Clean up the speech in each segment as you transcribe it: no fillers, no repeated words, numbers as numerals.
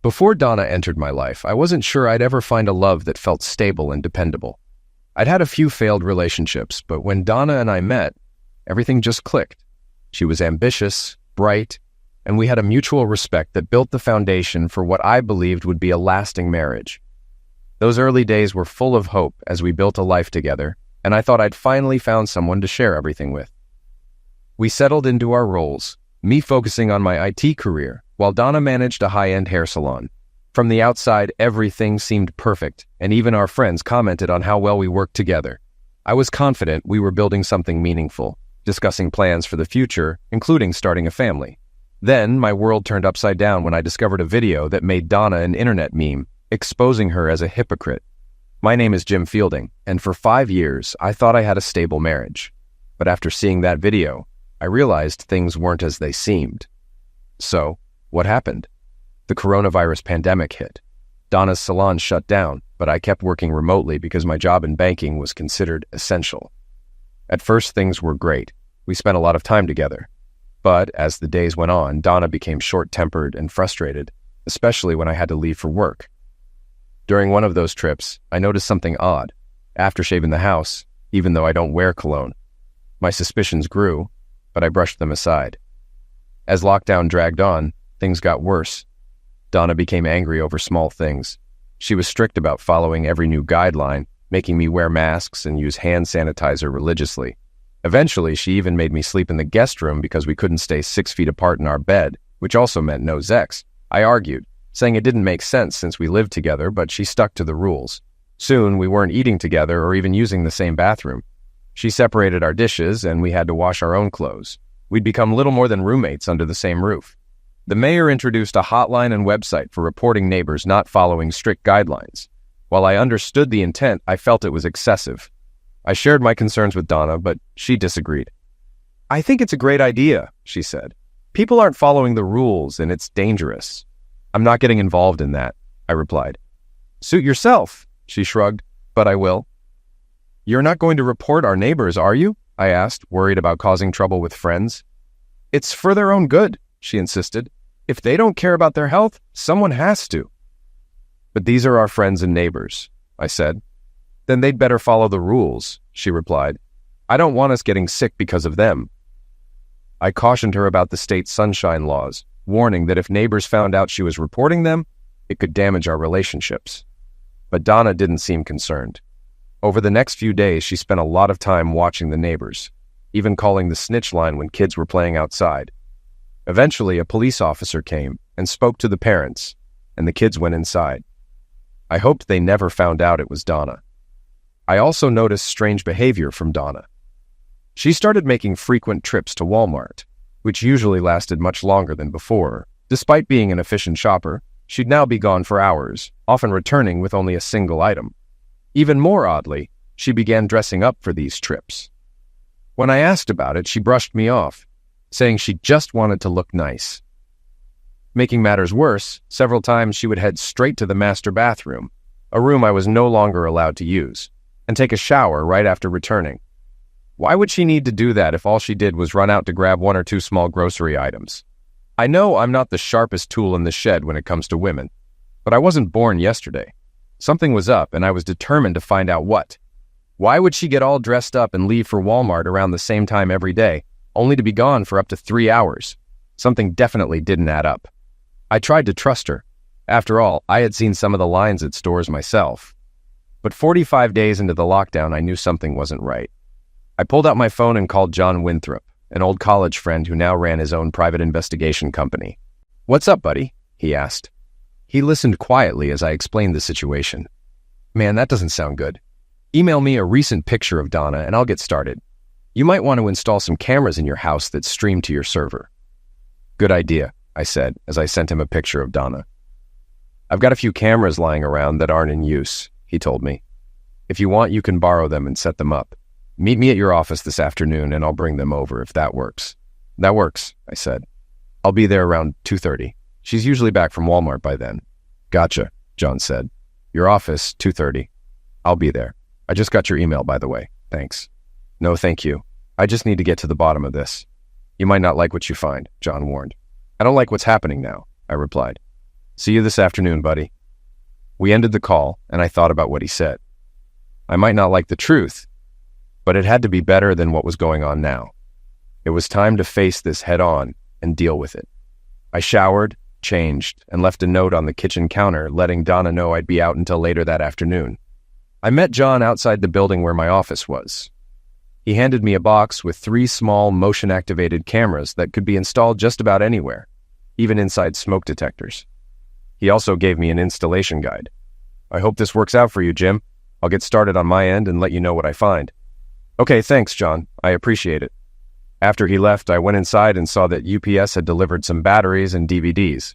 Before Donna entered my life, I wasn't sure I'd ever find a love that felt stable and dependable. I'd had a few failed relationships, but when Donna and I met, everything just clicked. She was ambitious, bright, and we had a mutual respect that built the foundation for what I believed would be a lasting marriage. Those early days were full of hope as we built a life together, and I thought I'd finally found someone to share everything with. We settled into our roles, me focusing on my IT career, while Donna managed a high-end hair salon. From the outside, everything seemed perfect, and even our friends commented on how well we worked together. I was confident we were building something meaningful, discussing plans for the future, including starting a family. Then, my world turned upside down when I discovered a video that made Donna an internet meme, exposing her as a hypocrite. My name is Jim Fielding, and for 5 years, I thought I had a stable marriage. But after seeing that video, I realized things weren't as they seemed. So, what happened? The coronavirus pandemic hit. Donna's salon shut down, but I kept working remotely because my job in banking was considered essential. At first, things were great. We spent a lot of time together. But as the days went on, Donna became short-tempered and frustrated, especially when I had to leave for work. During one of those trips, I noticed something odd. After shaving the house, even though I don't wear cologne, my suspicions grew, but I brushed them aside. As lockdown dragged on, things got worse. Donna became angry over small things. She was strict about following every new guideline, making me wear masks and use hand sanitizer religiously. Eventually, she even made me sleep in the guest room because we couldn't stay 6 feet apart in our bed, which also meant no sex. I argued, saying it didn't make sense since we lived together, but she stuck to the rules. Soon, we weren't eating together or even using the same bathroom. She separated our dishes, and we had to wash our own clothes. We'd become little more than roommates under the same roof. The mayor introduced a hotline and website for reporting neighbors not following strict guidelines. While I understood the intent, I felt it was excessive. I shared my concerns with Donna, but she disagreed. "I think it's a great idea," she said. "People aren't following the rules, and it's dangerous." "I'm not getting involved in that," I replied. "Suit yourself," she shrugged, "but I will." "You're not going to report our neighbors, are you?" I asked, worried about causing trouble with friends. "It's for their own good," she insisted. "If they don't care about their health, someone has to." "But these are our friends and neighbors," I said. "Then they'd better follow the rules," she replied. "I don't want us getting sick because of them." I cautioned her about the state's sunshine laws, warning that if neighbors found out she was reporting them, it could damage our relationships. But Donna didn't seem concerned. Over the next few days, she spent a lot of time watching the neighbors, even calling the snitch line when kids were playing outside. Eventually, a police officer came and spoke to the parents, and the kids went inside. I hoped they never found out it was Donna. I also noticed strange behavior from Donna. She started making frequent trips to Walmart, which usually lasted much longer than before. Despite being an efficient shopper, she'd now be gone for hours, often returning with only a single item. Even more oddly, she began dressing up for these trips. When I asked about it, she brushed me off, saying she just wanted to look nice. Making matters worse, several times she would head straight to the master bathroom, a room I was no longer allowed to use, and take a shower right after returning. Why would she need to do that if all she did was run out to grab 1 or 2 small grocery items? I know I'm not the sharpest tool in the shed when it comes to women, but I wasn't born yesterday. Something was up, and I was determined to find out what. Why would she get all dressed up and leave for Walmart around the same time every day, only to be gone for up to 3 hours? Something definitely didn't add up. I tried to trust her. After all, I had seen some of the lines at stores myself. But 45 days into the lockdown, I knew something wasn't right. I pulled out my phone and called John Winthrop, an old college friend who now ran his own private investigation company. "What's up, buddy?" he asked. He listened quietly as I explained the situation. "Man, that doesn't sound good. Email me a recent picture of Donna and I'll get started. You might want to install some cameras in your house that stream to your server." "Good idea," I said as I sent him a picture of Donna. "I've got a few cameras lying around that aren't in use," he told me. "If you want, you can borrow them and set them up. Meet me at your office this afternoon and I'll bring them over if that works." "That works," I said. "I'll be there around 2:30. She's usually back from Walmart by then." "Gotcha," John said. "Your office, 2:30. I'll be there. I just got your email, by the way. Thanks." "No, thank you. I just need to get to the bottom of this." "You might not like what you find," John warned. "I don't like what's happening now," I replied. See you this afternoon, buddy. We ended the call, and I thought about what he said. I might not like the truth, but it had to be better than what was going on now. It was time to face this head-on and deal with it. I showered, changed, and left a note on the kitchen counter letting Donna know I'd be out until later that afternoon. I met John outside the building where my office was. He handed me a box with 3 small motion-activated cameras that could be installed just about anywhere, even inside smoke detectors. He also gave me an installation guide. I hope this works out for you, Jim. I'll get started on my end and let you know what I find. Okay, thanks, John. I appreciate it. After he left, I went inside and saw that UPS had delivered some batteries and DVDs.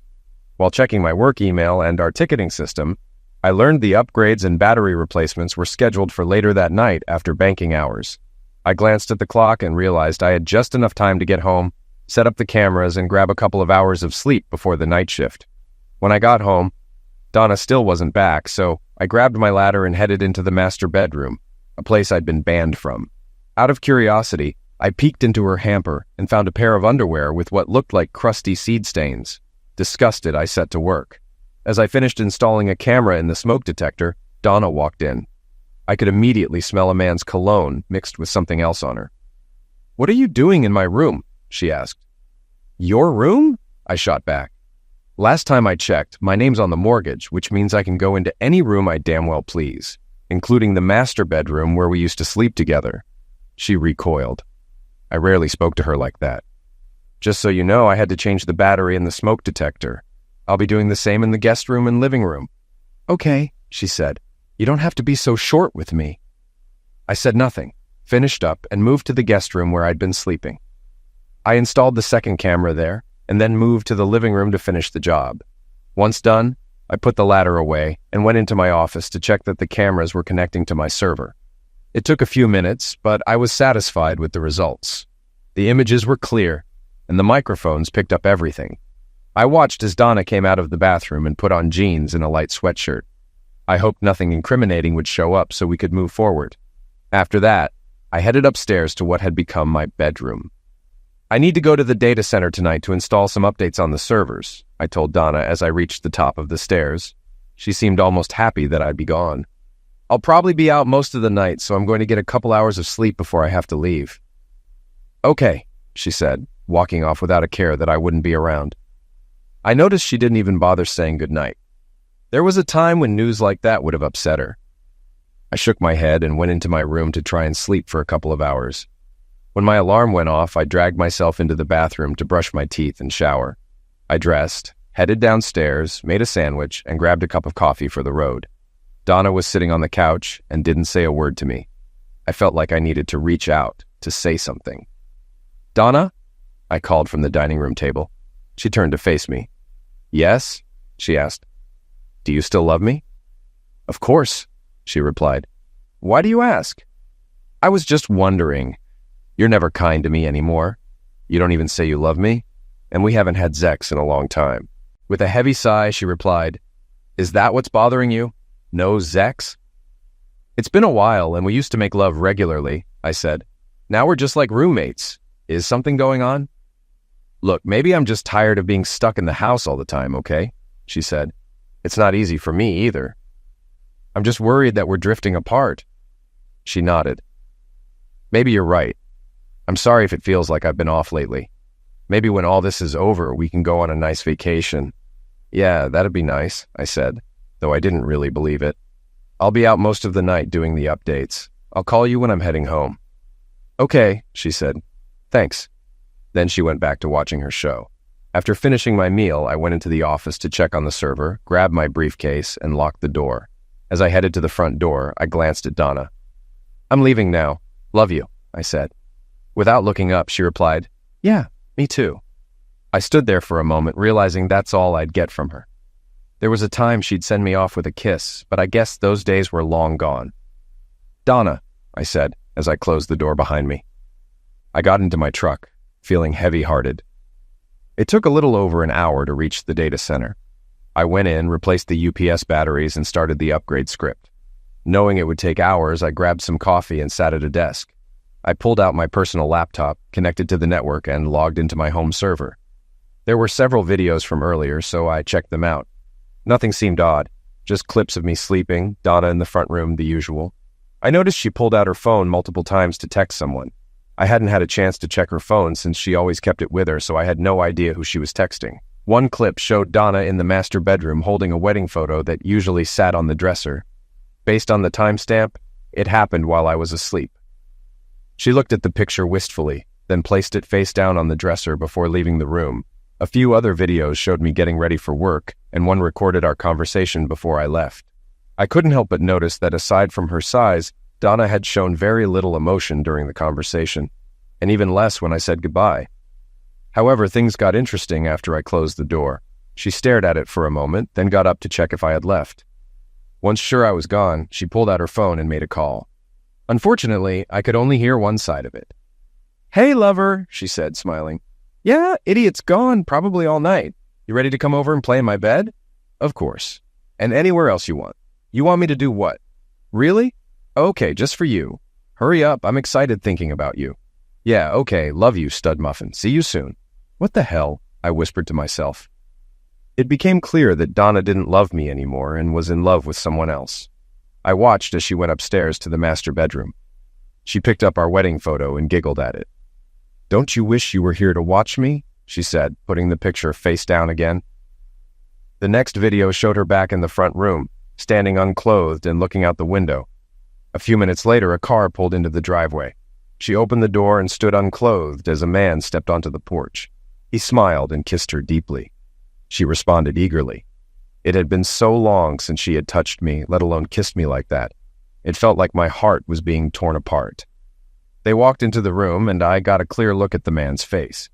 While checking my work email and our ticketing system, I learned the upgrades and battery replacements were scheduled for later that night after banking hours. I glanced at the clock and realized I had just enough time to get home, set up the cameras, and grab a couple of hours of sleep before the night shift. When I got home, Donna still wasn't back, so I grabbed my ladder and headed into the master bedroom, a place I'd been banned from. Out of curiosity, I peeked into her hamper and found a pair of underwear with what looked like crusty seed stains. Disgusted, I set to work. As I finished installing a camera in the smoke detector, Donna walked in. I could immediately smell a man's cologne mixed with something else on her. "What are you doing in my room?" she asked. "Your room?" I shot back. "Last time I checked, my name's on the mortgage, which means I can go into any room I damn well please, including the master bedroom where we used to sleep together." She recoiled. I rarely spoke to her like that. "Just so you know, I had to change the battery in the smoke detector. I'll be doing the same in the guest room and living room." "Okay," she said. "You don't have to be so short with me." I said nothing, finished up, and moved to the guest room where I'd been sleeping. I installed the second camera there, and then moved to the living room to finish the job. Once done, I put the ladder away and went into my office to check that the cameras were connecting to my server. It took a few minutes, but I was satisfied with the results. The images were clear, and the microphones picked up everything. I watched as Donna came out of the bathroom and put on jeans and a light sweatshirt. I hoped nothing incriminating would show up so we could move forward. After that, I headed upstairs to what had become my bedroom. "I need to go to the data center tonight to install some updates on the servers," I told Donna as I reached the top of the stairs. She seemed almost happy that I'd be gone. "I'll probably be out most of the night, so I'm going to get a couple hours of sleep before I have to leave." "Okay," she said, walking off without a care that I wouldn't be around. I noticed she didn't even bother saying goodnight. There was a time when news like that would have upset her. I shook my head and went into my room to try and sleep for a couple of hours. When my alarm went off, I dragged myself into the bathroom to brush my teeth and shower. I dressed, headed downstairs, made a sandwich, and grabbed a cup of coffee for the road. Donna was sitting on the couch and didn't say a word to me. I felt like I needed to reach out, to say something. "Donna?" I called from the dining room table. She turned to face me. "Yes?" she asked. "Do you still love me?" "Of course," she replied. "Why do you ask?" "I was just wondering. You're never kind to me anymore. You don't even say you love me, and we haven't had sex in a long time." With a heavy sigh, she replied, "Is that what's bothering you? No sex?" "It's been a while, and we used to make love regularly," I said. "Now we're just like roommates. Is something going on?" "Look, maybe I'm just tired of being stuck in the house all the time, okay?" she said. "It's not easy for me either. I'm just worried that we're drifting apart." She nodded. "Maybe you're right. I'm sorry if it feels like I've been off lately. Maybe when all this is over, we can go on a nice vacation." "Yeah, that'd be nice," I said, though I didn't really believe it. "I'll be out most of the night doing the updates. I'll call you when I'm heading home." "Okay," she said. "Thanks." Then she went back to watching her show. After finishing my meal, I went into the office to check on the server, grabbed my briefcase, and locked the door. As I headed to the front door, I glanced at Donna. "I'm leaving now. Love you," I said. Without looking up, she replied, "Yeah, me too." I stood there for a moment, realizing that's all I'd get from her. There was a time she'd send me off with a kiss, but I guess those days were long gone. "Donna," I said as I closed the door behind me. I got into my truck, feeling heavy-hearted. It took a little over an hour to reach the data center. I went in, replaced the UPS batteries, and started the upgrade script. Knowing it would take hours, I grabbed some coffee and sat at a desk. I pulled out my personal laptop, connected to the network, and logged into my home server. There were several videos from earlier, so I checked them out. Nothing seemed odd, just clips of me sleeping, Donna in the front room, the usual. I noticed she pulled out her phone multiple times to text someone. I hadn't had a chance to check her phone since she always kept it with her, so I had no idea who she was texting. One clip showed Donna in the master bedroom holding a wedding photo that usually sat on the dresser. Based on the timestamp, it happened while I was asleep. She looked at the picture wistfully, then placed it face down on the dresser before leaving the room. A few other videos showed me getting ready for work, and one recorded our conversation before I left. I couldn't help but notice that aside from her size, Donna had shown very little emotion during the conversation, and even less when I said goodbye. However, things got interesting after I closed the door. She stared at it for a moment, then got up to check if I had left. Once sure I was gone, she pulled out her phone and made a call. Unfortunately, I could only hear one side of it. "Hey, lover," she said, smiling. "Yeah, idiot's gone, probably all night. You ready to come over and play in my bed?" "Of course. And anywhere else you want." "You want me to do what?" "Really? Okay, just for you. Hurry up, I'm excited thinking about you." "Yeah, okay, love you, stud muffin. See you soon." "What the hell?" I whispered to myself. It became clear that Donna didn't love me anymore and was in love with someone else. I watched as she went upstairs to the master bedroom. She picked up our wedding photo and giggled at it. "Don't you wish you were here to watch me?" she said, putting the picture face down again. The next video showed her back in the front room, standing unclothed and looking out the window. A few minutes later, a car pulled into the driveway. She opened the door and stood unclothed as a man stepped onto the porch. He smiled and kissed her deeply. She responded eagerly. It had been so long since she had touched me, let alone kissed me like that. It felt like my heart was being torn apart. They walked into the room, and I got a clear look at the man's face.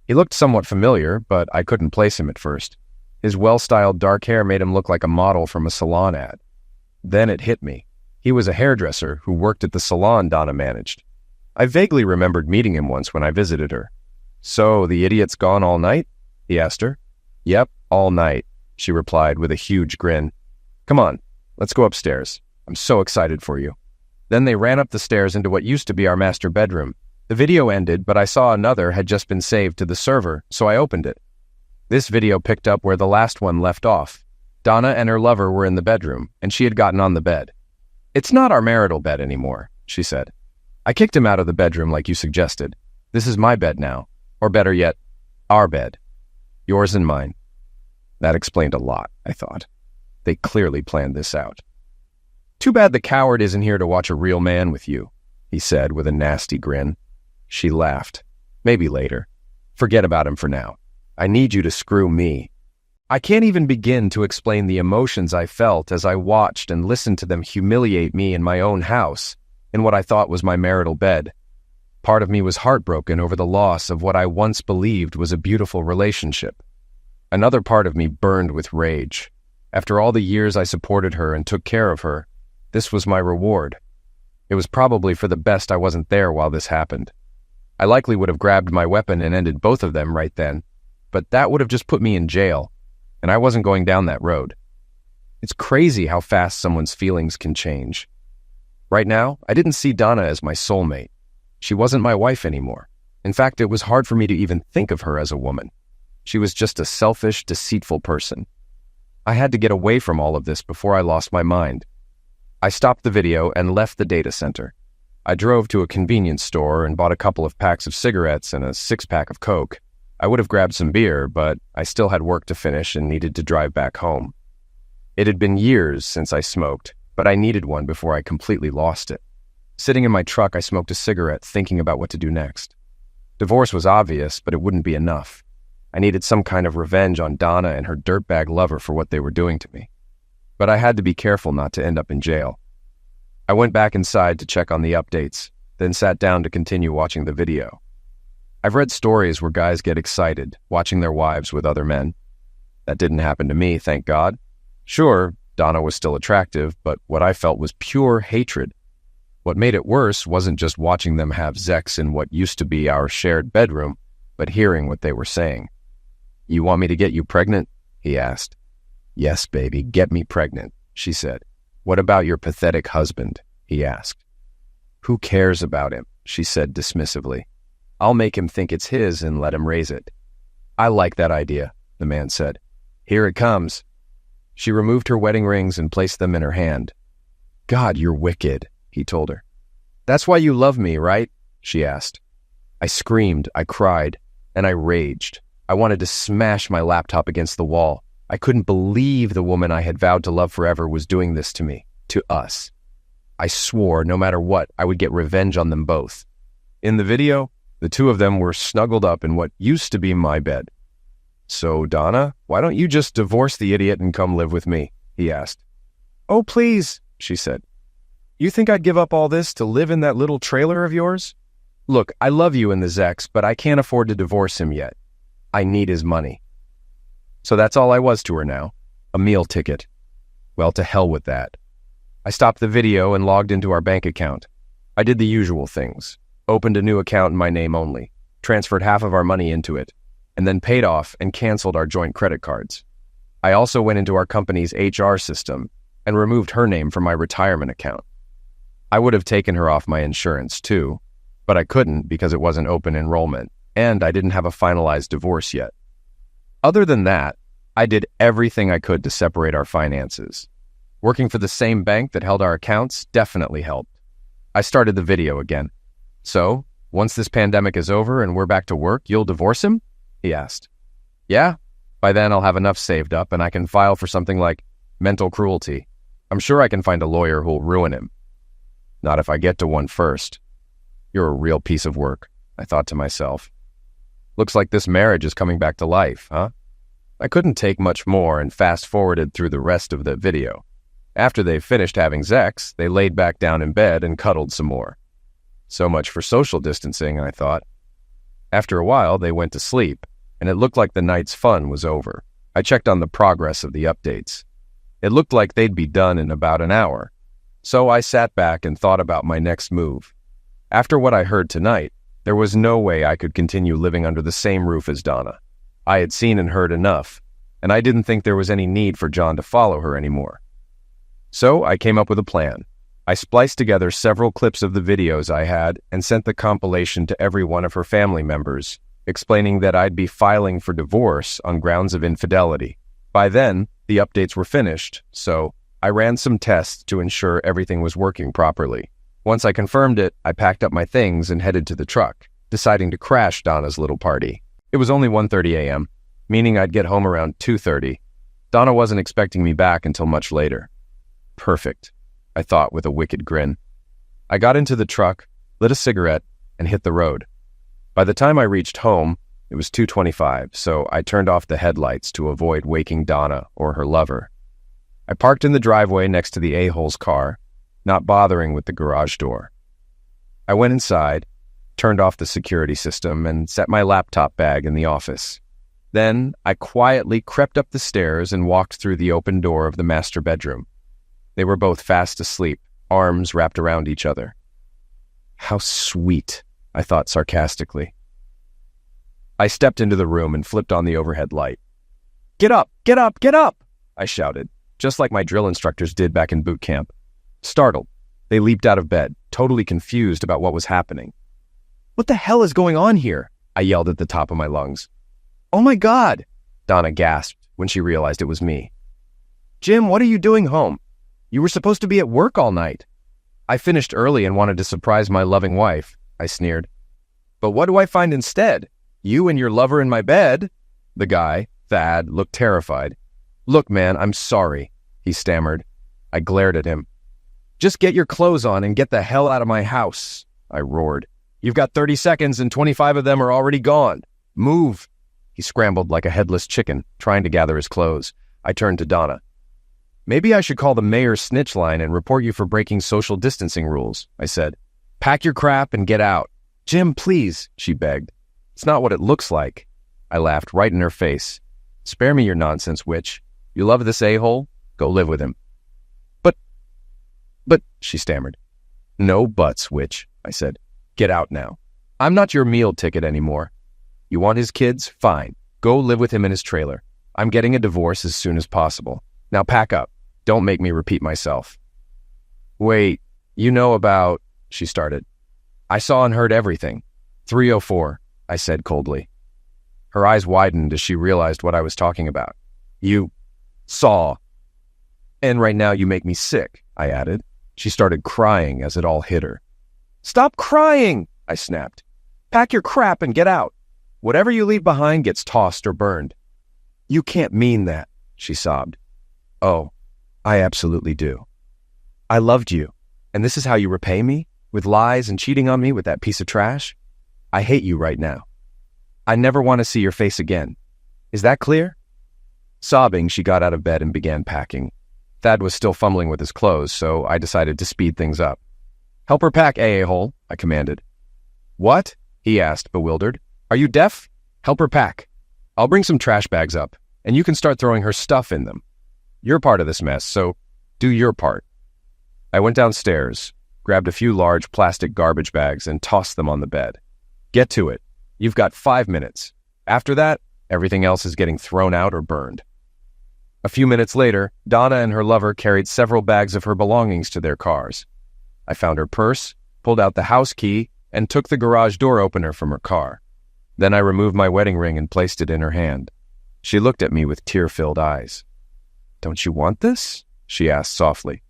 He looked somewhat familiar, but I couldn't place him at first. His well-styled dark hair made him look like a model from a salon ad. Then it hit me. He was a hairdresser who worked at the salon Donna managed. I vaguely remembered meeting him once when I visited her. "So, the idiot's gone all night?" he asked her. "Yep, all night," she replied with a huge grin. "Come on, let's go upstairs. I'm so excited for you." Then they ran up the stairs into what used to be our master bedroom. The video ended, but I saw another had just been saved to the server, so I opened it. This video picked up where the last one left off. Donna and her lover were in the bedroom, and she had gotten on the bed. "It's not our marital bed anymore," she said. "I kicked him out of the bedroom like you suggested. This is my bed now. Or better yet, our bed. Yours and mine." That explained a lot, I thought. They clearly planned this out. "Too bad the coward isn't here to watch a real man with you," he said with a nasty grin. She laughed. "Maybe later. Forget about him for now. I need you to screw me." I can't even begin to explain the emotions I felt as I watched and listened to them humiliate me in my own house, in what I thought was my marital bed. Part of me was heartbroken over the loss of what I once believed was a beautiful relationship. Another part of me burned with rage. After all the years I supported her and took care of her, this was my reward. It was probably for the best I wasn't there while this happened. I likely would have grabbed my weapon and ended both of them right then, but that would have just put me in jail, and I wasn't going down that road. It's crazy how fast someone's feelings can change. Right now, I didn't see Donna as my soulmate. She wasn't my wife anymore. In fact, it was hard for me to even think of her as a woman. She was just a selfish, deceitful person. I had to get away from all of this before I lost my mind. I stopped the video and left the data center. I drove to a convenience store and bought a couple of packs of cigarettes and a 6-pack of Coke. I would have grabbed some beer, but I still had work to finish and needed to drive back home. It had been years since I smoked, but I needed one before I completely lost it. Sitting in my truck, I smoked a cigarette, thinking about what to do next. Divorce was obvious, but it wouldn't be enough. I needed some kind of revenge on Donna and her dirtbag lover for what they were doing to me. But I had to be careful not to end up in jail. I went back inside to check on the updates, then sat down to continue watching the video. I've read stories where guys get excited, watching their wives with other men. That didn't happen to me, thank God. Sure, Donna was still attractive, but what I felt was pure hatred. What made it worse wasn't just watching them have sex in what used to be our shared bedroom, but hearing what they were saying. "You want me to get you pregnant?" he asked. "Yes, baby, get me pregnant," she said. "What about your pathetic husband?" he asked. "Who cares about him?" she said dismissively. "I'll make him think it's his and let him raise it." "I like that idea," the man said. "Here it comes." She removed her wedding rings and placed them in her hand. "God, you're wicked," he told her. "That's why you love me, right?" she asked. I screamed, I cried, and I raged. I wanted to smash my laptop against the wall. I couldn't believe the woman I had vowed to love forever was doing this to me, to us. I swore no matter what, I would get revenge on them both. In the video, the two of them were snuggled up in what used to be my bed. "So, Donna, why don't you just divorce the idiot and come live with me?" he asked. "Oh, please," she said. "You think I'd give up all this to live in that little trailer of yours? Look, I love you and the Zex, but I can't afford to divorce him yet. I need his money." So that's all I was to her now, a meal ticket. Well, to hell with that. I stopped the video and logged into our bank account. I did the usual things, opened a new account in my name only, transferred half of our money into it, and then paid off and canceled our joint credit cards. I also went into our company's HR system and removed her name from my retirement account. I would have taken her off my insurance too, but I couldn't because it wasn't open enrollment, and I didn't have a finalized divorce yet. Other than that, I did everything I could to separate our finances. Working for the same bank that held our accounts definitely helped. I started the video again. "So, once this pandemic is over and we're back to work, you'll divorce him?" he asked. "Yeah, by then I'll have enough saved up and I can file for something like mental cruelty. I'm sure I can find a lawyer who'll ruin him." "Not if I get to one first." "You're a real piece of work," I thought to myself. Looks like this marriage is coming back to life, huh? I couldn't take much more and fast-forwarded through the rest of the video. After they finished having sex, they laid back down in bed and cuddled some more. So much for social distancing, I thought. After a while, they went to sleep, and it looked like the night's fun was over. I checked on the progress of the updates. It looked like they'd be done in about an hour. So I sat back and thought about my next move. After what I heard tonight, there was no way I could continue living under the same roof as Donna. I had seen and heard enough, and I didn't think there was any need for John to follow her anymore. So I came up with a plan. I spliced together several clips of the videos I had and sent the compilation to every one of her family members, explaining that I'd be filing for divorce on grounds of infidelity. By then, the updates were finished, so I ran some tests to ensure everything was working properly. Once I confirmed it, I packed up my things and headed to the truck, deciding to crash Donna's little party. It was only 1:30 a.m., meaning I'd get home around 2:30. Donna wasn't expecting me back until much later. Perfect, I thought with a wicked grin. I got into the truck, lit a cigarette, and hit the road. By the time I reached home, it was 2:25, so I turned off the headlights to avoid waking Donna or her lover. I parked in the driveway next to the a-hole's car, not bothering with the garage door. I went inside, turned off the security system, and set my laptop bag in the office. Then I quietly crept up the stairs and walked through the open door of the master bedroom. They were both fast asleep, arms wrapped around each other. How sweet, I thought sarcastically. I stepped into the room and flipped on the overhead light. "Get up! Get up! Get up!" I shouted, just like my drill instructors did back in boot camp. Startled, they leaped out of bed, totally confused about what was happening. "What the hell is going on here?" I yelled at the top of my lungs. "Oh my God!" Donna gasped when she realized it was me. "Jim, what are you doing home? You were supposed to be at work all night." "I finished early and wanted to surprise my loving wife," I sneered. "But what do I find instead? You and your lover in my bed?" The guy, Thad, looked terrified. "Look, man, I'm sorry," he stammered. I glared at him. "Just get your clothes on and get the hell out of my house," I roared. "You've got 30 seconds and 25 of them are already gone. Move." He scrambled like a headless chicken, trying to gather his clothes. I turned to Donna. "Maybe I should call the mayor's snitch line and report you for breaking social distancing rules," I said. "Pack your crap and get out." "Jim, please," she begged. "It's not what it looks like." I laughed right in her face. "Spare me your nonsense, witch. You love this a-hole? Go live with him." But, she stammered. "No buts, witch," I said. "Get out now. I'm not your meal ticket anymore. You want his kids? Fine. Go live with him in his trailer. I'm getting a divorce as soon as possible. Now pack up. Don't make me repeat myself." "Wait, you know about," she started. "I saw and heard everything. 304, I said coldly. Her eyes widened as she realized what I was talking about. "You saw And right now you make me sick, I added. She started crying as it all hit her. Stop crying, I snapped. Pack your crap and get out. Whatever you leave behind gets tossed or burned. You can't mean that, she sobbed. Oh, I absolutely do. I loved you, and this is how you repay me? With lies and cheating on me with that piece of trash? I hate you right now. I never want to see your face again. Is that clear? Sobbing, she got out of bed and began packing. Thad was still fumbling with his clothes, so I decided to speed things up. Help her pack, a-hole, I commanded. What? He asked, bewildered. Are you deaf? Help her pack. I'll bring some trash bags up, and you can start throwing her stuff in them. You're part of this mess, so do your part. I went downstairs, grabbed a few large plastic garbage bags, and tossed them on the bed. Get to it. You've got 5 minutes. After that, everything else is getting thrown out or burned. A few minutes later, Donna and her lover carried several bags of her belongings to their cars. I found her purse, pulled out the house key, and took the garage door opener from her car. Then I removed my wedding ring and placed it in her hand. She looked at me with tear-filled eyes. Don't you want this? She asked softly.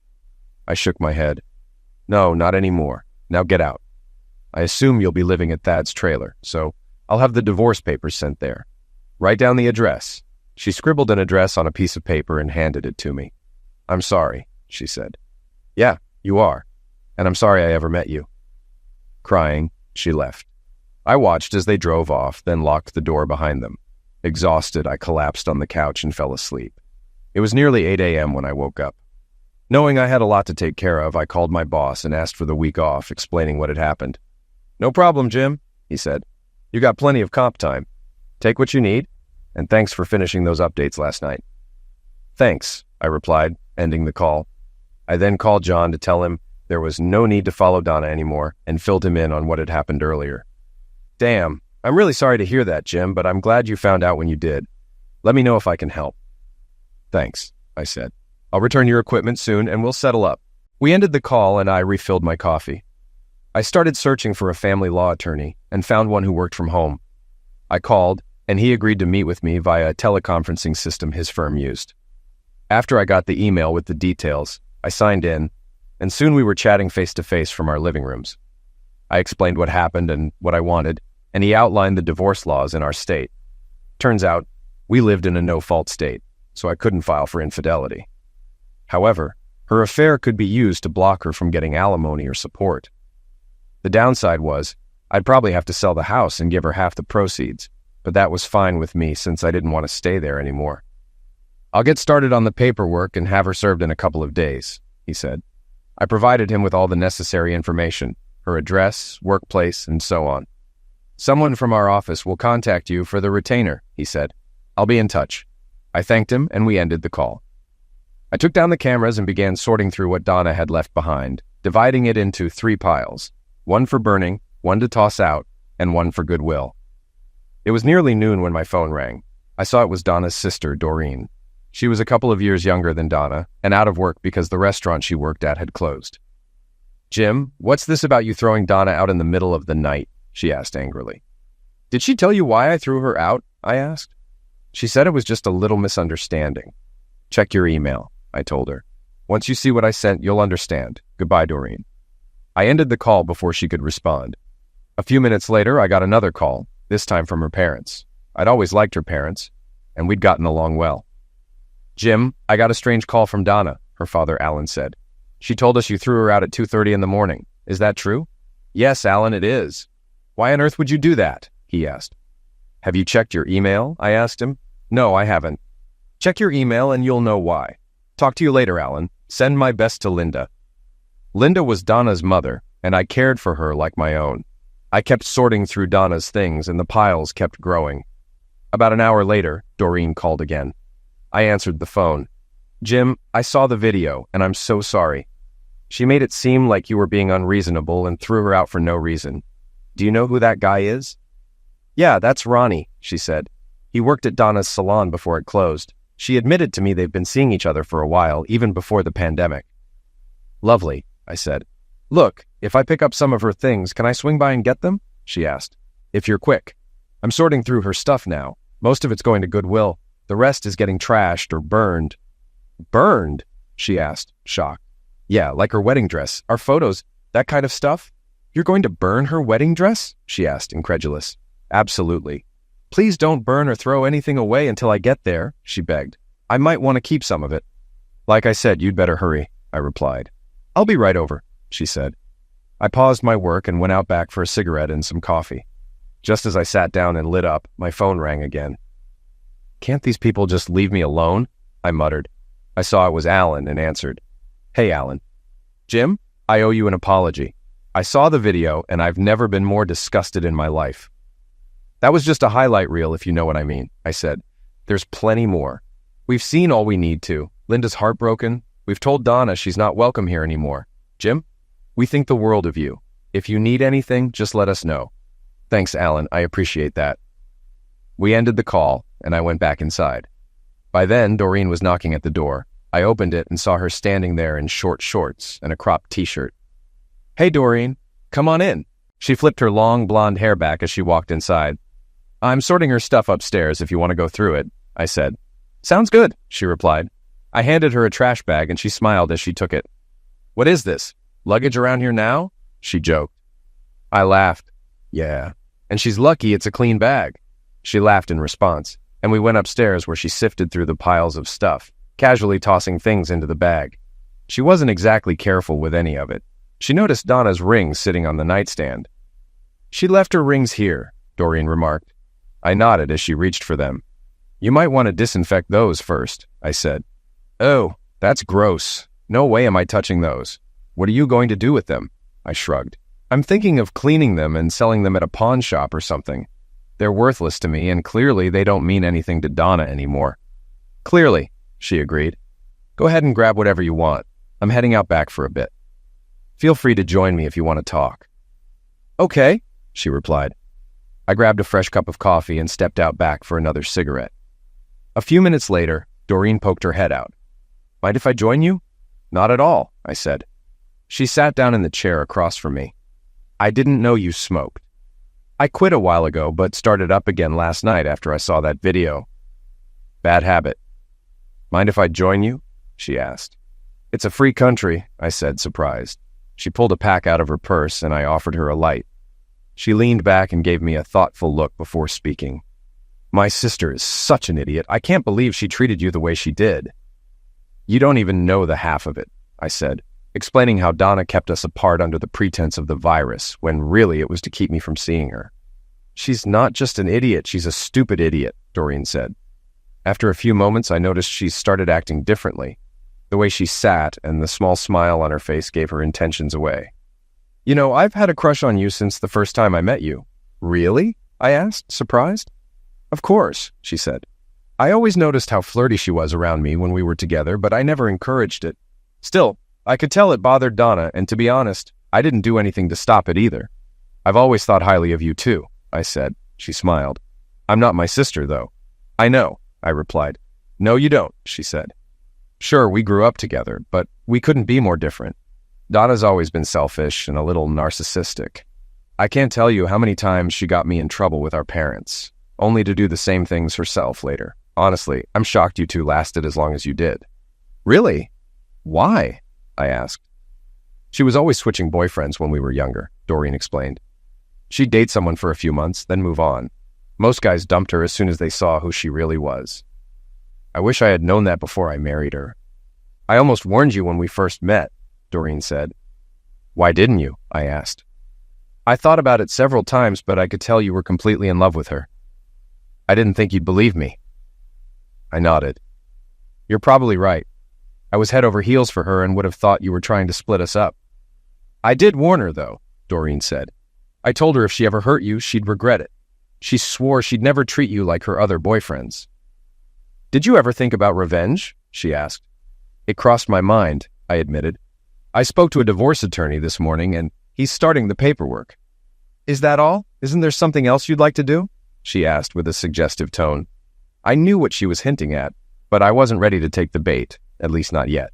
I shook my head. No, not anymore. Now get out. I assume you'll be living at Thad's trailer, so I'll have the divorce papers sent there. Write down the address. She scribbled an address on a piece of paper and handed it to me. I'm sorry, she said. Yeah, you are. And I'm sorry I ever met you. Crying, she left. I watched as they drove off, then locked the door behind them. Exhausted, I collapsed on the couch and fell asleep. It was nearly 8 a.m. when I woke up. Knowing I had a lot to take care of, I called my boss and asked for the week off, explaining what had happened. No problem, Jim, he said. You got plenty of comp time. Take what you need, and thanks for finishing those updates last night. Thanks, I replied, ending the call. I then called John to tell him there was no need to follow Donna anymore and filled him in on what had happened earlier. Damn, I'm really sorry to hear that, Jim, but I'm glad you found out when you did. Let me know if I can help. Thanks, I said. I'll return your equipment soon and we'll settle up. We ended the call and I refilled my coffee. I started searching for a family law attorney and found one who worked from home. I called and he agreed to meet with me via a teleconferencing system his firm used. After I got the email with the details, I signed in, and soon we were chatting face-to-face from our living rooms. I explained what happened and what I wanted, and he outlined the divorce laws in our state. Turns out, we lived in a no-fault state, so I couldn't file for infidelity. However, her affair could be used to block her from getting alimony or support. The downside was, I'd probably have to sell the house and give her half the proceeds, but that was fine with me since I didn't want to stay there anymore. I'll get started on the paperwork and have her served in a couple of days, he said. I provided him with all the necessary information, her address, workplace, and so on. Someone from our office will contact you for the retainer, he said. I'll be in touch. I thanked him and we ended the call. I took down the cameras and began sorting through what Donna had left behind, dividing it into 3 piles, one for burning, one to toss out, and one for goodwill. It was nearly noon when my phone rang. I saw it was Donna's sister, Doreen. She was a couple of years younger than Donna and out of work because the restaurant she worked at had closed. Jim, what's this about you throwing Donna out in the middle of the night? She asked angrily. Did she tell you why I threw her out? I asked. She said it was just a little misunderstanding. Check your email, I told her. Once you see what I sent, you'll understand. Goodbye, Doreen. I ended the call before she could respond. A few minutes later, I got another call, this time from her parents. I'd always liked her parents, and we'd gotten along well. Jim, I got a strange call from Donna, her father Alan said. She told us you threw her out at 2:30 in the morning. Is that true? Yes, Alan, it is. Why on earth would you do that? He asked. Have you checked your email? I asked him. No, I haven't. Check your email and you'll know why. Talk to you later, Alan. Send my best to Linda. Linda was Donna's mother, and I cared for her like my own. I kept sorting through Donna's things, and the piles kept growing. About an hour later, Doreen called again. I answered the phone. Jim, I saw the video, and I'm so sorry. She made it seem like you were being unreasonable and threw her out for no reason. Do you know who that guy is? Yeah, that's Ronnie, she said. He worked at Donna's salon before it closed. She admitted to me they've been seeing each other for a while, even before the pandemic. Lovely, I said. Look, if I pick up some of her things, can I swing by and get them? She asked. If you're quick. I'm sorting through her stuff now. Most of it's going to Goodwill. The rest is getting trashed or burned. Burned? she asked, shocked. Yeah, like her wedding dress, our photos, that kind of stuff. You're going to burn her wedding dress? She asked, incredulous. Absolutely. Please don't burn or throw anything away until I get there, she begged. I might want to keep some of it. Like I said, you'd better hurry, I replied. I'll be right over, she said. I paused my work and went out back for a cigarette and some coffee. Just as I sat down and lit up, my phone rang again. Can't these people just leave me alone? I muttered. I saw it was Alan and answered. Hey, Alan. Jim, I owe you an apology. I saw the video and I've never been more disgusted in my life. That was just a highlight reel, if you know what I mean, I said. There's plenty more. We've seen all we need to. Linda's heartbroken. We've told Donna she's not welcome here anymore. Jim, we think the world of you. If you need anything, just let us know. Thanks, Alan. I appreciate that. We ended the call, and I went back inside. By then, Doreen was knocking at the door. I opened it and saw her standing there in short shorts and a cropped t-shirt. Hey, Doreen, come on in. She flipped her long blonde hair back as she walked inside. I'm sorting her stuff upstairs if you want to go through it, I said. Sounds good, she replied. I handed her a trash bag and she smiled as she took it. What is this? Luggage around here now? She joked. I laughed. Yeah. And she's lucky it's a clean bag. She laughed in response, and we went upstairs where she sifted through the piles of stuff, casually tossing things into the bag. She wasn't exactly careful with any of it. She noticed Donna's rings sitting on the nightstand. She left her rings here, Doreen remarked. I nodded as she reached for them. You might want to disinfect those first, I said. Oh, that's gross. No way am I touching those. What are you going to do with them? I shrugged. I'm thinking of cleaning them and selling them at a pawn shop or something. They're worthless to me, and clearly they don't mean anything to Donna anymore. Clearly, she agreed. Go ahead and grab whatever you want. I'm heading out back for a bit. Feel free to join me if you want to talk. Okay, she replied. I grabbed a fresh cup of coffee and stepped out back for another cigarette. A few minutes later, Doreen poked her head out. Mind if I join you? Not at all, I said. She sat down in the chair across from me. I didn't know you smoked. I quit a while ago, but started up again last night after I saw that video. Bad habit. Mind if I join you? She asked. It's a free country, I said, surprised. She pulled a pack out of her purse and I offered her a light. She leaned back and gave me a thoughtful look before speaking. My sister is such an idiot. I can't believe she treated you the way she did. You don't even know the half of it, I said, explaining how Donna kept us apart under the pretense of the virus, when really it was to keep me from seeing her. She's not just an idiot, she's a stupid idiot, Doreen said. After a few moments, I noticed she started acting differently. The way she sat and the small smile on her face gave her intentions away. You know, I've had a crush on you since the first time I met you. Really? I asked, surprised. Of course, she said. I always noticed how flirty she was around me when we were together, but I never encouraged it. Still, I could tell it bothered Donna, and to be honest, I didn't do anything to stop it either. I've always thought highly of you too, I said. She smiled. I'm not my sister, though. I know, I replied. No, you don't, she said. Sure, we grew up together, but we couldn't be more different. Donna's always been selfish and a little narcissistic. I can't tell you how many times she got me in trouble with our parents, only to do the same things herself later. Honestly, I'm shocked you two lasted as long as you did. Really? Why? I asked. She was always switching boyfriends when we were younger, Doreen explained. She'd date someone for a few months, then move on. Most guys dumped her as soon as they saw who she really was. I wish I had known that before I married her. I almost warned you when we first met, Doreen said. Why didn't you? I asked. I thought about it several times, but I could tell you were completely in love with her. I didn't think you'd believe me. I nodded. You're probably right. I was head over heels for her and would have thought you were trying to split us up. I did warn her, though, Doreen said. I told her if she ever hurt you, she'd regret it. She swore she'd never treat you like her other boyfriends. Did you ever think about revenge? She asked. It crossed my mind, I admitted. I spoke to a divorce attorney this morning, and he's starting the paperwork. Is that all? Isn't there something else you'd like to do? She asked with a suggestive tone. I knew what she was hinting at, but I wasn't ready to take the bait, at least not yet.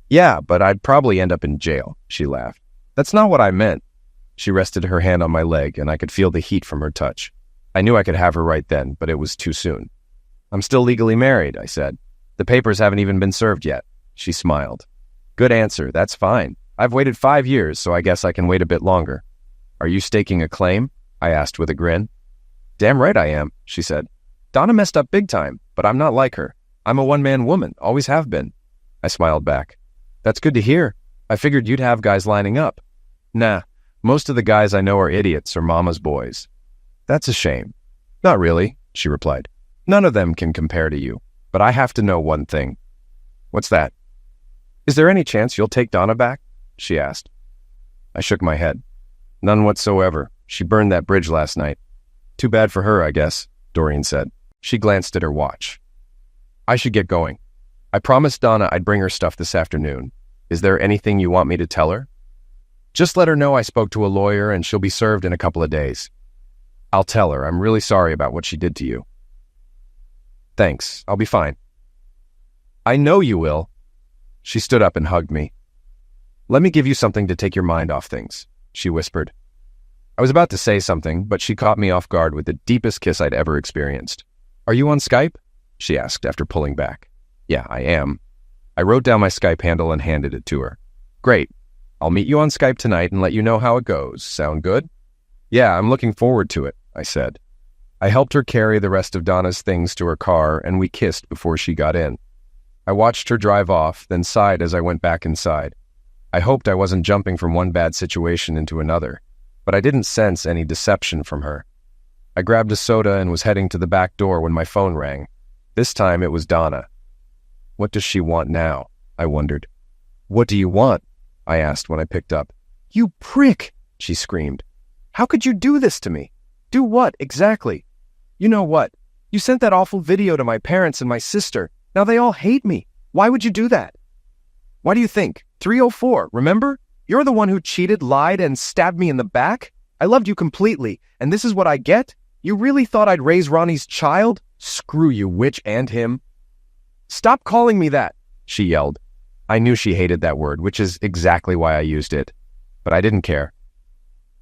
Yeah, but I'd probably end up in jail, she laughed. That's not what I meant. She rested her hand on my leg, and I could feel the heat from her touch. I knew I could have her right then, but it was too soon. I'm still legally married, I said. The papers haven't even been served yet. She smiled. Good answer, that's fine. I've waited 5 years, so I guess I can wait a bit longer. Are you staking a claim? I asked with a grin. Damn right I am, she said. Donna messed up big time, but I'm not like her. I'm a one-man woman, always have been. I smiled back. That's good to hear. I figured you'd have guys lining up. Nah, most of the guys I know are idiots or mama's boys. That's a shame. Not really, she replied. None of them can compare to you, but I have to know one thing. What's that? Is there any chance you'll take Donna back? She asked. I shook my head. None whatsoever. She burned that bridge last night. Too bad for her, I guess, Doreen said. She glanced at her watch. I should get going. I promised Donna I'd bring her stuff this afternoon. Is there anything you want me to tell her? Just let her know I spoke to a lawyer and she'll be served in a couple of days. I'll tell her I'm really sorry about what she did to you. Thanks, I'll be fine. I know you will. She stood up and hugged me. Let me give you something to take your mind off things, she whispered. I was about to say something, but she caught me off guard with the deepest kiss I'd ever experienced. Are you on Skype? She asked after pulling back. Yeah, I am. I wrote down my Skype handle and handed it to her. Great. I'll meet you on Skype tonight and let you know how it goes. Sound good? Yeah, I'm looking forward to it, I said. I helped her carry the rest of Donna's things to her car, and we kissed before she got in. I watched her drive off, then sighed as I went back inside. I hoped I wasn't jumping from one bad situation into another, but I didn't sense any deception from her. I grabbed a soda and was heading to the back door when my phone rang. This time it was Donna. What does she want now? I wondered. What do you want? I asked when I picked up. You prick! She screamed. How could you do this to me? Do what, exactly? You know what? You sent that awful video to my parents and my sister. Now they all hate me. Why would you do that? Why do you think? 304, remember? You're the one who cheated, lied, and stabbed me in the back? I loved you completely, and this is what I get? You really thought I'd raise Ronnie's child? Screw you, witch, and him. Stop calling me that, she yelled. I knew she hated that word, which is exactly why I used it. But I didn't care.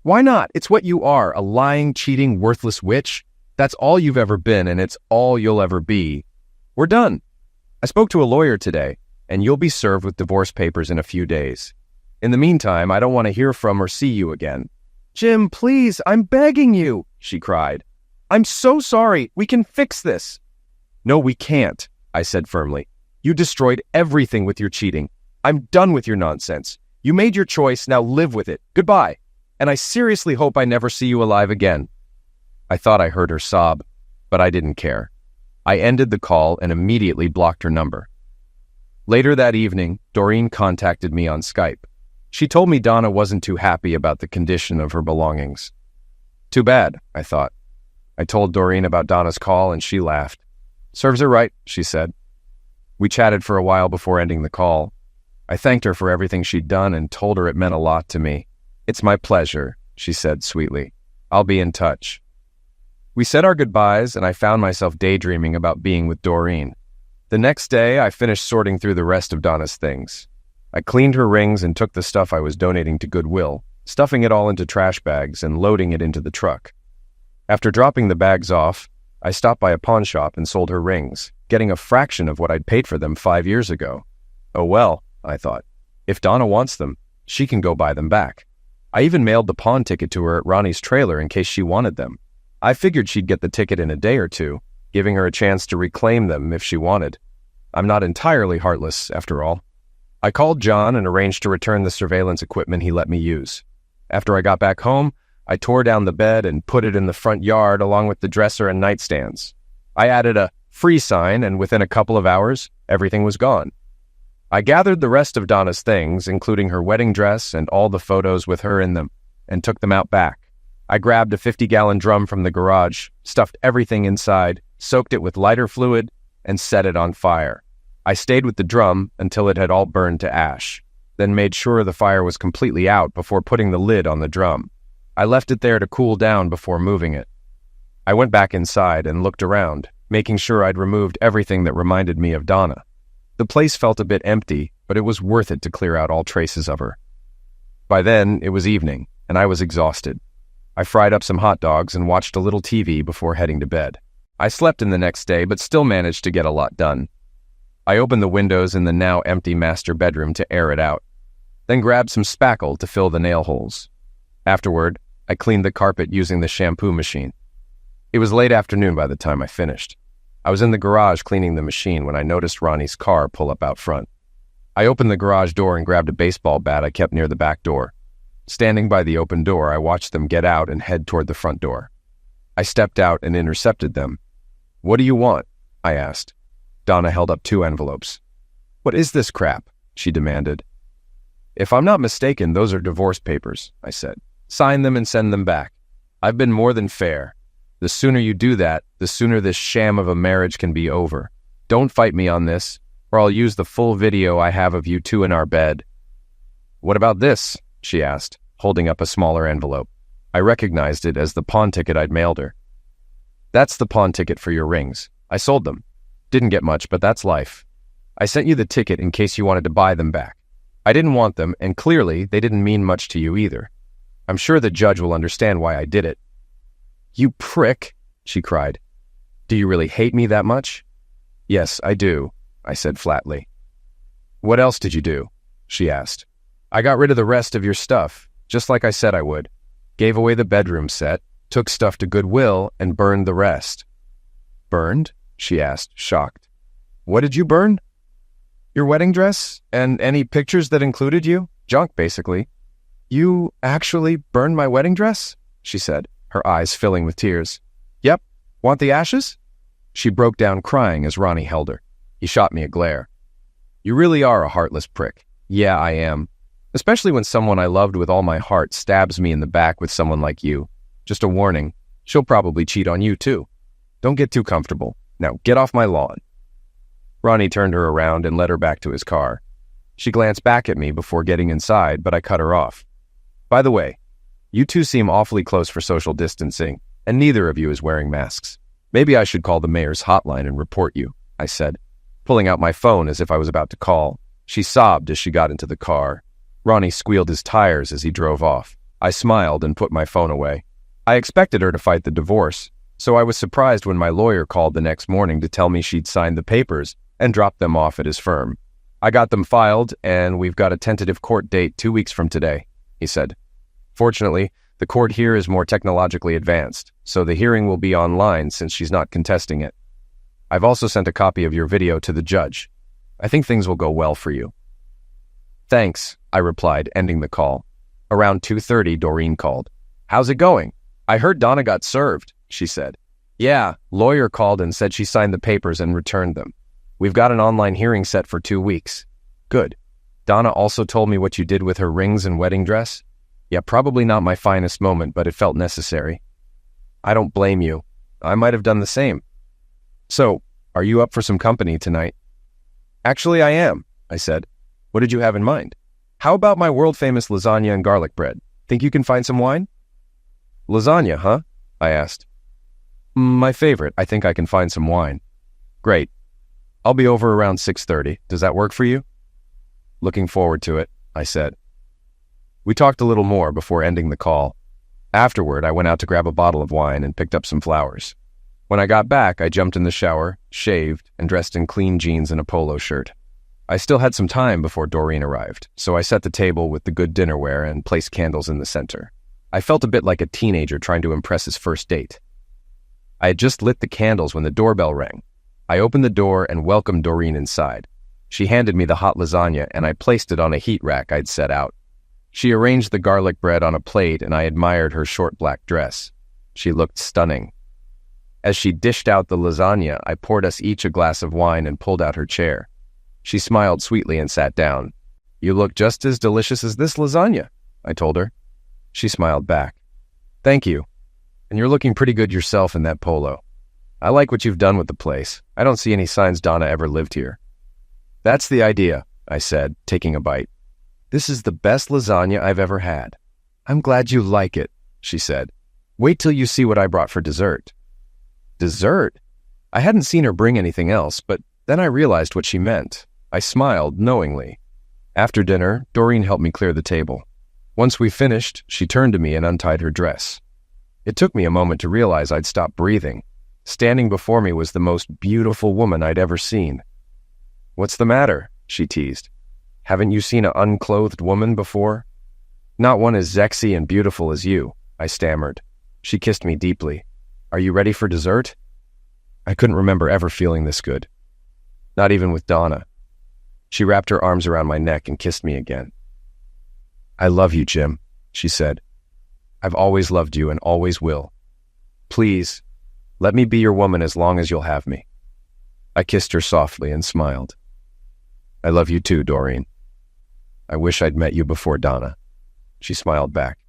Why not? It's what you are, a lying, cheating, worthless witch. That's all you've ever been, and it's all you'll ever be. We're done. I spoke to a lawyer today, and you'll be served with divorce papers in a few days. In the meantime, I don't want to hear from or see you again. Jim, please, I'm begging you, she cried. I'm so sorry. We can fix this. No, we can't, I said firmly. You destroyed everything with your cheating. I'm done with your nonsense. You made your choice, now live with it. Goodbye. And I seriously hope I never see you alive again. I thought I heard her sob, but I didn't care. I ended the call and immediately blocked her number. Later that evening, Doreen contacted me on Skype. She told me Donna wasn't too happy about the condition of her belongings. Too bad, I thought. I told Doreen about Donna's call and she laughed. Serves her right, she said. We chatted for a while before ending the call. I thanked her for everything she'd done and told her it meant a lot to me. It's my pleasure, she said sweetly. I'll be in touch. We said our goodbyes and I found myself daydreaming about being with Doreen. The next day, I finished sorting through the rest of Donna's things. I cleaned her rings and took the stuff I was donating to Goodwill, stuffing it all into trash bags and loading it into the truck. After dropping the bags off, I stopped by a pawn shop and sold her rings, getting a fraction of what I'd paid for them 5 years ago. Oh well, I thought. If Donna wants them, she can go buy them back. I even mailed the pawn ticket to her at Ronnie's trailer in case she wanted them. I figured she'd get the ticket in a day or two, giving her a chance to reclaim them if she wanted. I'm not entirely heartless, after all. I called John and arranged to return the surveillance equipment he let me use. After I got back home, I tore down the bed and put it in the front yard along with the dresser and nightstands. I added a free sign, and within a couple of hours, everything was gone. I gathered the rest of Donna's things, including her wedding dress and all the photos with her in them, and took them out back. I grabbed a 50-gallon drum from the garage, stuffed everything inside, soaked it with lighter fluid, and set it on fire. I stayed with the drum until it had all burned to ash, then made sure the fire was completely out before putting the lid on the drum. I left it there to cool down before moving it. I went back inside and looked around, making sure I'd removed everything that reminded me of Donna. The place felt a bit empty, but it was worth it to clear out all traces of her. By then, it was evening, and I was exhausted. I fried up some hot dogs and watched a little TV before heading to bed. I slept in the next day, but still managed to get a lot done. I opened the windows in the now empty master bedroom to air it out, then grabbed some spackle to fill the nail holes. Afterward, I cleaned the carpet using the shampoo machine. It was late afternoon by the time I finished. I was in the garage cleaning the machine when I noticed Ronnie's car pull up out front. I opened the garage door and grabbed a baseball bat I kept near the back door. Standing by the open door, I watched them get out and head toward the front door. I stepped out and intercepted them. "What do you want?" I asked. Donna held up 2 envelopes. "What is this crap?" she demanded. "If I'm not mistaken, those are divorce papers," I said. "Sign them and send them back. I've been more than fair. The sooner you do that, the sooner this sham of a marriage can be over. Don't fight me on this, or I'll use the full video I have of you two in our bed." "What about this?" she asked, holding up a smaller envelope. I recognized it as the pawn ticket I'd mailed her. "That's the pawn ticket for your rings. I sold them. Didn't get much, but that's life. I sent you the ticket in case you wanted to buy them back. I didn't want them, and clearly they didn't mean much to you either. I'm sure the judge will understand why I did it." "You prick," she cried. "Do you really hate me that much?" "Yes, I do," I said flatly. "What else did you do?" she asked. "I got rid of the rest of your stuff, just like I said I would. Gave away the bedroom set, took stuff to Goodwill, and burned the rest." "Burned?" she asked, shocked. "What did you burn?" "Your wedding dress, and any pictures that included you. Junk, basically." "You actually burned my wedding dress?" she said, her eyes filling with tears. "Yep. Want the ashes?" She broke down crying as Ronnie held her. He shot me a glare. "You really are a heartless prick." "Yeah, I am. Especially when someone I loved with all my heart stabs me in the back with someone like you. Just a warning, she'll probably cheat on you too. Don't get too comfortable. Now get off my lawn." Ronnie turned her around and led her back to his car. She glanced back at me before getting inside, but I cut her off. "By the way, you two seem awfully close for social distancing, and neither of you is wearing masks. Maybe I should call the mayor's hotline and report you," I said, pulling out my phone as if I was about to call. She sobbed as she got into the car. Ronnie squealed his tires as he drove off. I smiled and put my phone away. I expected her to fight the divorce, so I was surprised when my lawyer called the next morning to tell me she'd signed the papers and dropped them off at his firm. "I got them filed, and we've got a tentative court date 2 weeks from today," he said. "Fortunately, the court here is more technologically advanced, so the hearing will be online since she's not contesting it. I've also sent a copy of your video to the judge. I think things will go well for you." "Thanks," I replied, ending the call. Around 2:30, Doreen called. "How's it going?" "I heard Donna got served," she said. "Yeah, lawyer called and said she signed the papers and returned them. We've got an online hearing set for 2 weeks." "Good. Donna also told me what you did with her rings and wedding dress?" "Yeah, probably not my finest moment, but it felt necessary." "I don't blame you. I might have done the same." "So, are you up for some company tonight?" "Actually, I am," I said. "What did you have in mind?" "How about my world-famous lasagna and garlic bread? Think you can find some wine?" "Lasagna, huh?" I asked. "My favorite. I think I can find some wine." "Great. I'll be over around 6:30. Does that work for you?" "Looking forward to it," I said. We talked a little more before ending the call. Afterward, I went out to grab a bottle of wine and picked up some flowers. When I got back, I jumped in the shower, shaved, and dressed in clean jeans and a polo shirt. I still had some time before Doreen arrived, so I set the table with the good dinnerware and placed candles in the center. I felt a bit like a teenager trying to impress his first date. I had just lit the candles when the doorbell rang. I opened the door and welcomed Doreen inside. She handed me the hot lasagna, and I placed it on a heat rack I'd set out. She arranged the garlic bread on a plate, and I admired her short black dress. She looked stunning. As she dished out the lasagna, I poured us each a glass of wine and pulled out her chair. She smiled sweetly and sat down. "You look just as delicious as this lasagna," I told her. She smiled back. "Thank you. And you're looking pretty good yourself in that polo. I like what you've done with the place. I don't see any signs Donna ever lived here." "That's the idea," I said, taking a bite. "This is the best lasagna I've ever had." "I'm glad you like it," she said. "Wait till you see what I brought for dessert." Dessert? I hadn't seen her bring anything else, but then I realized what she meant. I smiled knowingly. After dinner, Doreen helped me clear the table. Once we finished, she turned to me and untied her dress. It took me a moment to realize I'd stopped breathing. Standing before me was the most beautiful woman I'd ever seen. What's the matter? She teased. Haven't you seen an unclothed woman before? Not one as sexy and beautiful as you, I stammered. She kissed me deeply. Are you ready for dessert? I couldn't remember ever feeling this good. Not even with Donna. She wrapped her arms around my neck and kissed me again. I love you, Jim, she said. I've always loved you and always will. Please, let me be your woman as long as you'll have me. I kissed her softly and smiled. I love you too, Doreen. I wish I'd met you before Donna. She smiled back.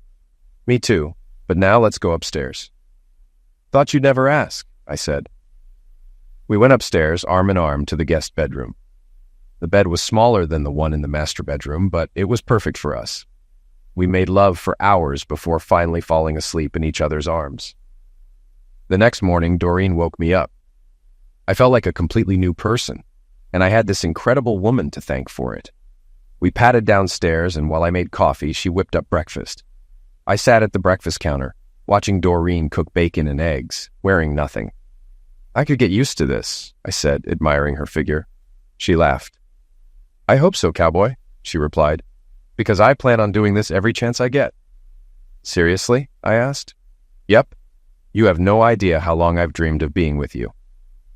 Me too, but now let's go upstairs. Thought you'd never ask, I said. We went upstairs, arm in arm, to the guest bedroom. The bed was smaller than the one in the master bedroom, but it was perfect for us. We made love for hours before finally falling asleep in each other's arms. The next morning, Doreen woke me up. I felt like a completely new person, and I had this incredible woman to thank for it. We patted downstairs, and while I made coffee, she whipped up breakfast. I sat at the breakfast counter, watching Doreen cook bacon and eggs, wearing nothing. I could get used to this, I said, admiring her figure. She laughed. I hope so, cowboy, she replied, because I plan on doing this every chance I get. Seriously? I asked. Yep. You have no idea how long I've dreamed of being with you.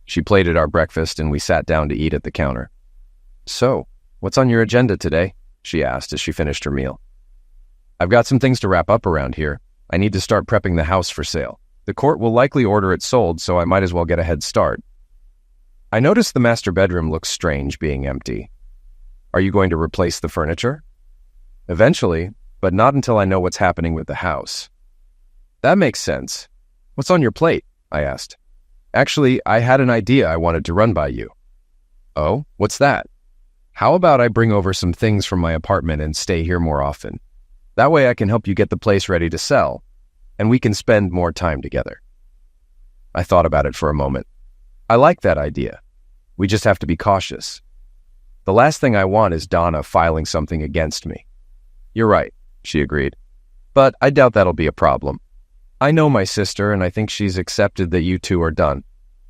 She plated our breakfast and we sat down to eat at the counter. So, what's on your agenda today? She asked as she finished her meal. I've got some things to wrap up around here. I need to start prepping the house for sale. The court will likely order it sold, so I might as well get a head start. I noticed the master bedroom looks strange being empty. Are you going to replace the furniture? Eventually, but not until I know what's happening with the house. That makes sense. What's on your plate? I asked. Actually, I had an idea I wanted to run by you. Oh, what's that? How about I bring over some things from my apartment and stay here more often? That way I can help you get the place ready to sell, and we can spend more time together. I thought about it for a moment. I like that idea. We just have to be cautious. The last thing I want is Donna filing something against me. You're right, she agreed. But I doubt that'll be a problem. I know my sister, and I think she's accepted that you two are done.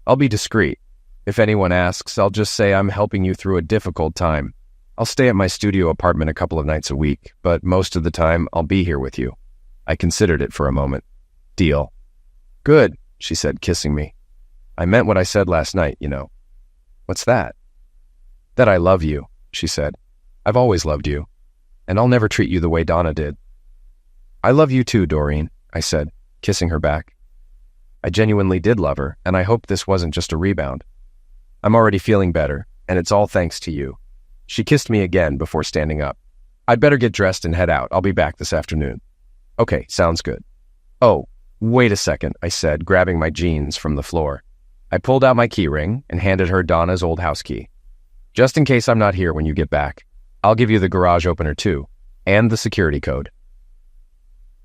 I'll be discreet. If anyone asks, I'll just say I'm helping you through a difficult time. I'll stay at my studio apartment a couple of nights a week, but most of the time I'll be here with you. I considered it for a moment. Deal. Good, she said, kissing me. I meant what I said last night, you know. What's that? That I love you, she said. I've always loved you, and I'll never treat you the way Donna did. I love you too, Doreen, I said, kissing her back. I genuinely did love her, and I hope this wasn't just a rebound. I'm already feeling better, and it's all thanks to you. She kissed me again before standing up. I'd better get dressed and head out. I'll be back this afternoon. Okay, sounds good. Oh, wait a second, I said, grabbing my jeans from the floor. I pulled out my key ring and handed her Donna's old house key. Just in case I'm not here when you get back, I'll give you the garage opener too, and the security code.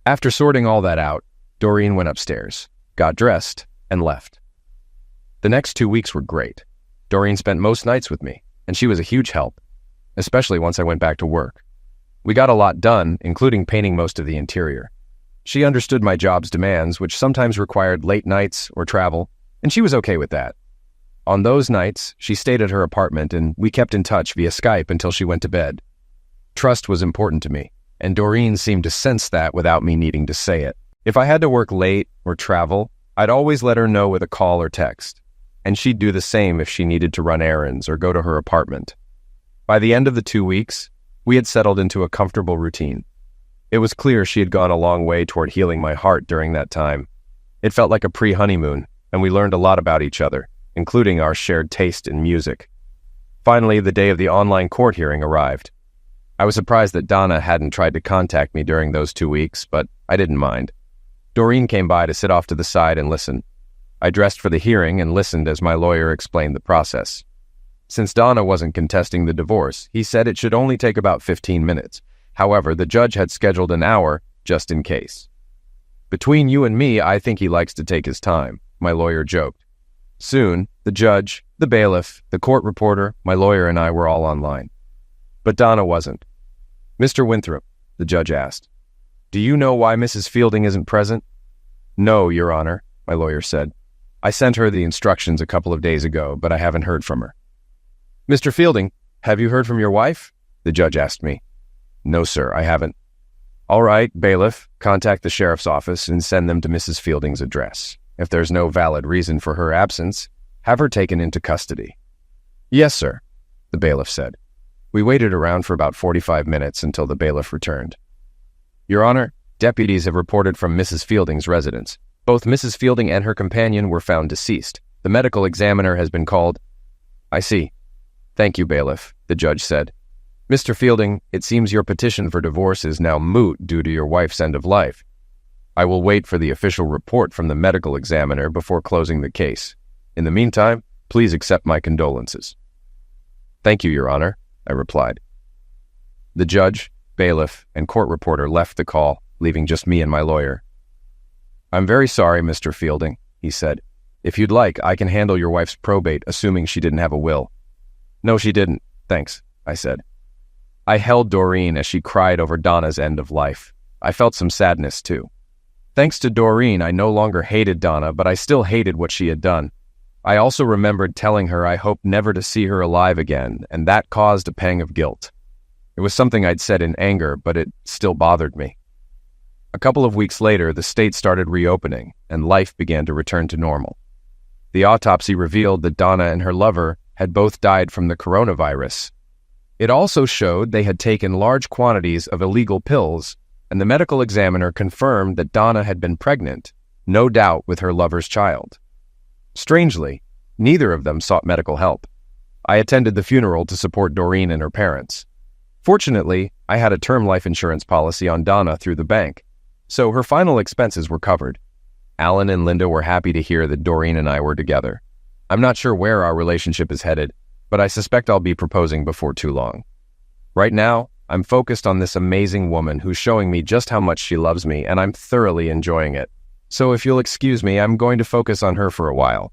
After sorting all that out, Doreen went upstairs, got dressed, and left. The next 2 weeks were great. Doreen spent most nights with me, and she was a huge help, especially once I went back to work. We got a lot done, including painting most of the interior. She understood my job's demands, which sometimes required late nights or travel, and she was okay with that. On those nights, she stayed at her apartment, and we kept in touch via Skype until she went to bed. Trust was important to me, and Doreen seemed to sense that without me needing to say it. If I had to work late or travel, I'd always let her know with a call or text, and she'd do the same if she needed to run errands or go to her apartment. By the end of the 2 weeks, we had settled into a comfortable routine. It was clear she had gone a long way toward healing my heart during that time. It felt like a pre-honeymoon, and we learned a lot about each other, including our shared taste in music. Finally, the day of the online court hearing arrived. I was surprised that Donna hadn't tried to contact me during those 2 weeks, but I didn't mind. Doreen came by to sit off to the side and listen. I dressed for the hearing and listened as my lawyer explained the process. Since Donna wasn't contesting the divorce, he said it should only take about 15 minutes. However, the judge had scheduled an hour just in case. Between you and me, I think he likes to take his time, my lawyer joked. Soon, the judge, the bailiff, the court reporter, my lawyer and I were all online. But Donna wasn't. Mr. Winthrop, the judge asked, do you know why Mrs. Fielding isn't present? No, Your Honor, my lawyer said. I sent her the instructions a couple of days ago, but I haven't heard from her. "Mr. Fielding, have you heard from your wife?" the judge asked me. "No, sir, I haven't." "All right, bailiff, contact the sheriff's office and send them to Mrs. Fielding's address. If there's no valid reason for her absence, have her taken into custody." "Yes, sir," the bailiff said. We waited around for about 45 minutes until the bailiff returned. "Your Honor, deputies have reported from Mrs. Fielding's residence. Both Mrs. Fielding and her companion were found deceased. The medical examiner has been called." "I see. Thank you, bailiff," the judge said. "Mr. Fielding, it seems your petition for divorce is now moot due to your wife's end of life. I will wait for the official report from the medical examiner before closing the case. In the meantime, please accept my condolences." "Thank you, Your Honor," I replied. The judge, bailiff, and court reporter left the call, leaving just me and my lawyer. "I'm very sorry, Mr. Fielding," he said. "If you'd like, I can handle your wife's probate, assuming she didn't have a will." "No, she didn't, thanks," I said. I held Doreen as she cried over Donna's end of life. I felt some sadness, too. Thanks to Doreen, I no longer hated Donna, but I still hated what she had done. I also remembered telling her I hoped never to see her alive again, and that caused a pang of guilt. It was something I'd said in anger, but it still bothered me. A couple of weeks later, the state started reopening, and life began to return to normal. The autopsy revealed that Donna and her lover had both died from the coronavirus. It also showed they had taken large quantities of illegal pills, and the medical examiner confirmed that Donna had been pregnant, no doubt with her lover's child. Strangely, neither of them sought medical help. I attended the funeral to support Doreen and her parents. Fortunately, I had a term life insurance policy on Donna through the bank, so her final expenses were covered. Alan and Linda were happy to hear that Doreen and I were together. I'm not sure where our relationship is headed, but I suspect I'll be proposing before too long. Right now, I'm focused on this amazing woman who's showing me just how much she loves me, and I'm thoroughly enjoying it. So if you'll excuse me, I'm going to focus on her for a while.